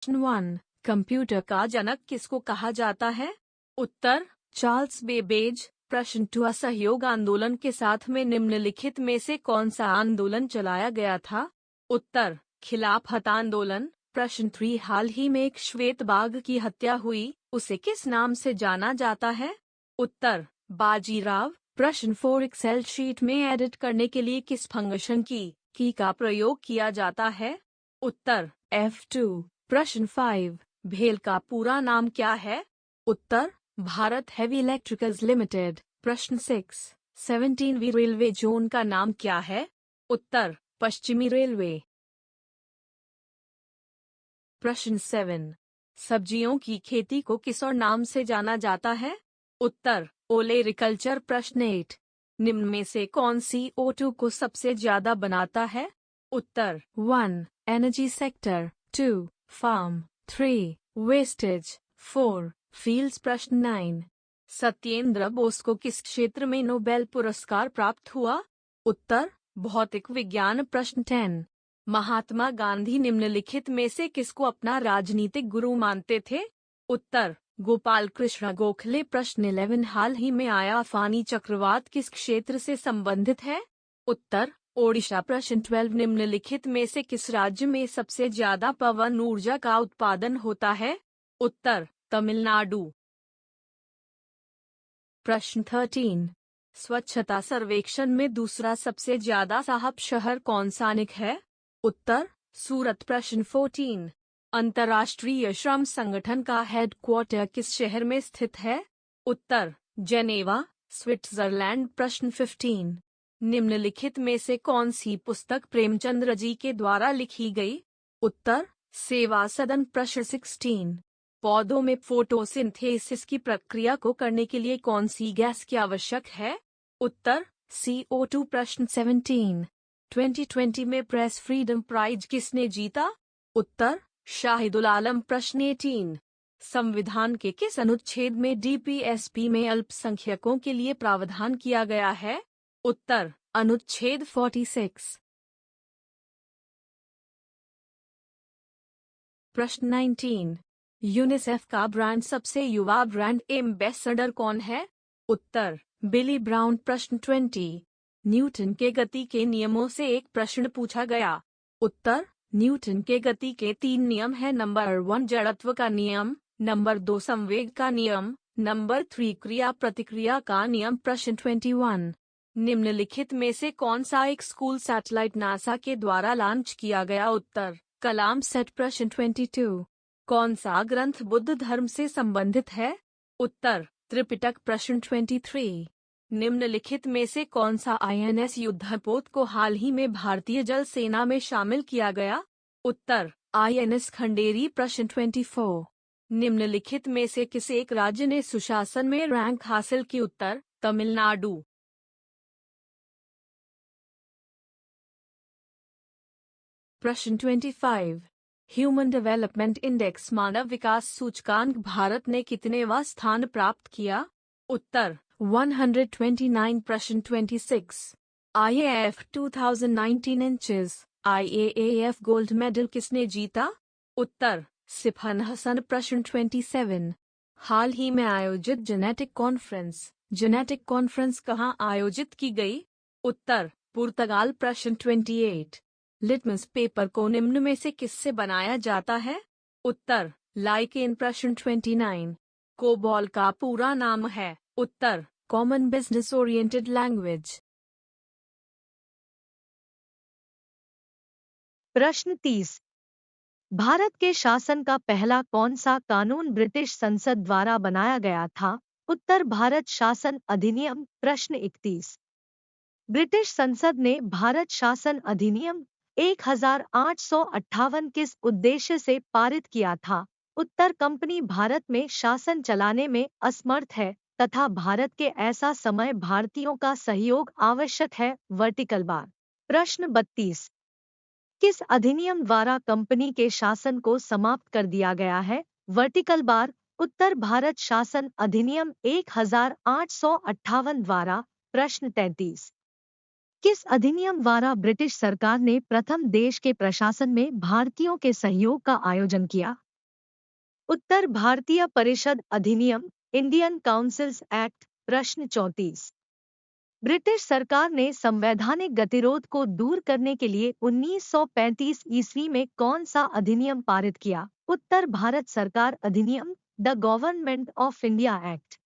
1. Computer का जनक किसको कहा जाता है? उत्तर चार्ल्स बेबेज। प्रश्न 2. असहयोग आंदोलन के साथ में निम्नलिखित में से कौन सा आंदोलन चलाया गया था? उत्तर खिलाफत आंदोलन। प्रश्न 3. हाल ही में एक श्वेत बाघ की हत्या हुई, उसे किस नाम से जाना जाता है? उत्तर बाजीराव। प्रश्न 4. एक्सेल शीट में एडिट करने के लिए किस फंक्शन की का प्रयोग किया जाता है? उत्तर F2। प्रश्न 5. भेल का पूरा नाम क्या है? उत्तर भारत हेवी इलेक्ट्रिकल्स लिमिटेड। प्रश्न 6. 17वीं रेलवे जोन का नाम क्या है? उत्तर पश्चिमी रेलवे। प्रश्न 7. सब्जियों की खेती को किस और नाम से जाना जाता है? उत्तर ओलेरिकल्चर। प्रश्न 8. निम्न में से कौन CO2 को सबसे ज्यादा बनाता है? उत्तर 1. Energy sector, 2. Farm, 3. Wastage, 4. Fields. प्रश्न 9. सत्येंद्र बोस को किस क्षेत्र में नोबेल पुरस्कार प्राप्त हुआ? उत्तर भौतिक विज्ञान। प्रश्न 10. महात्मा गांधी निम्नलिखित में से किसको अपना राजनीतिक गुरु मानते थे? उत्तर गोपाल कृष्ण गोखले। प्रश्न 11. हाल ही में आया फानी चक्रवात किस क्षेत्र से संबंधित है? उत्तर ओडिशा। प्रश्न 12. निम्नलिखित में से किस राज्य में सबसे ज्यादा पवन ऊर्जा का उत्पादन होता है? उत्तर तमिलनाडु। प्रश्न 13. स्वच्छता सर्वेक्षण में दूसरा सबसे ज्यादा साहब शहर कौन सा है? उत्तर सूरत। प्रश्न 14. अंतर्राष्ट्रीय श्रम संगठन का हेडक्वार्टर किस शहर में स्थित है? उत्तर जेनेवा, स्विट्जरलैंड। प्रश्न 15. निम्नलिखित में से कौन सी पुस्तक प्रेमचंद्र जी के द्वारा लिखी गई? उत्तर सेवा सदन। प्रश्न 16. पौधों में फोटोसिंथेसिस की प्रक्रिया को करने के लिए कौन सी गैस की आवश्यक है? उत्तर CO2। प्रश्न 17. 2020 में प्रेस फ्रीडम प्राइज किसने जीता? उत्तर शाहिदुल आलम। प्रश्न 18. संविधान के किस अनुच्छेद में DPSP में अल्पसंख्यकों के लिए प्रावधान किया गया है? उत्तर अनुच्छेद 46। प्रश्न 19. यूनिसेफ का ब्रांड सबसे युवा ब्रांड एम्बेसडर कौन है? उत्तर बिली ब्राउन। प्रश्न 20. न्यूटन के गति के नियमों से एक प्रश्न पूछा गया। उत्तर न्यूटन के गति के 3 नियम हैं। नंबर 1 जड़त्व का नियम, नंबर 2 संवेग का नियम, नंबर 3 क्रिया प्रतिक्रिया का नियम। प्रश्न 21. निम्नलिखित में से कौन सा एक स्कूल सैटेलाइट नासा के द्वारा लॉन्च किया गया? उत्तर कलाम सेट। प्रश्न 22. कौन सा ग्रंथ बुद्ध धर्म से संबंधित है? उत्तर त्रिपिटक। प्रश्न 23. निम्नलिखित में से कौन सा INS युद्धपोत को हाल ही में भारतीय जल सेना में शामिल किया गया? उत्तर INS खंडेरी। प्रश्न 24. निम्नलिखित में से किस एक राज्य ने सुशासन में रैंक हासिल की? उत्तर तमिलनाडु। प्रश्न 25. ह्यूमन डेवलपमेंट इंडेक्स मानव विकास सूचकांक भारत ने कितनेवां स्थान प्राप्त किया? उत्तर 129। प्रश्न 26. IAF 2019 inches IAAF gold medal किसने जीता? उत्तर सिफान हसन। प्रश्न 27. हाल ही में आयोजित जेनेटिक कॉन्फ्रेंस कहाँ आयोजित की गई? उत्तर पुर्तगाल। प्रश्न 28. लिटमस पेपर को निम्न में से किससे बनाया जाता है? उत्तर लाइकेन। प्रश्न 29. कोबॉल का पूरा नाम है? उत्तर कॉमन बिजनेस ओरिएंटेड लैंग्वेज। प्रश्न 30. भारत के शासन का पहला कौन सा कानून ब्रिटिश संसद द्वारा बनाया गया था? उत्तर भारत शासन अधिनियम। प्रश्न 31. ब्रिटिश संसद ने भारत शासन अधिनियम 1858 किस उद्देश्य से पारित किया था? उत्तर कंपनी भारत में शासन चलाने में असमर्थ है तथा भारत के ऐसा समय भारतीयों का सहयोग आवश्यक है। Vertical bar. प्रश्न 32. किस अधिनियम द्वारा कंपनी के शासन को समाप्त कर दिया गया है? Vertical bar. उत्तर भारत शासन अधिनियम 1858 द्वारा। प्रश्न 33. किस अधिनियम द्वारा ब्रिटिश सरकार ने प्रथम देश के प्रशासन में भारतीयों के सहयोग का आयोजन किया? उत्तर भारतीय परिषद अधिनियम, इंडियन काउंसिल्स एक्ट। प्रश्न 34। ब्रिटिश सरकार ने संवैधानिक गतिरोध को दूर करने के लिए 1935 ईस्वी में कौन सा अधिनियम पारित किया? उत्तर भारत सरकार अधिनियम, the government of India act.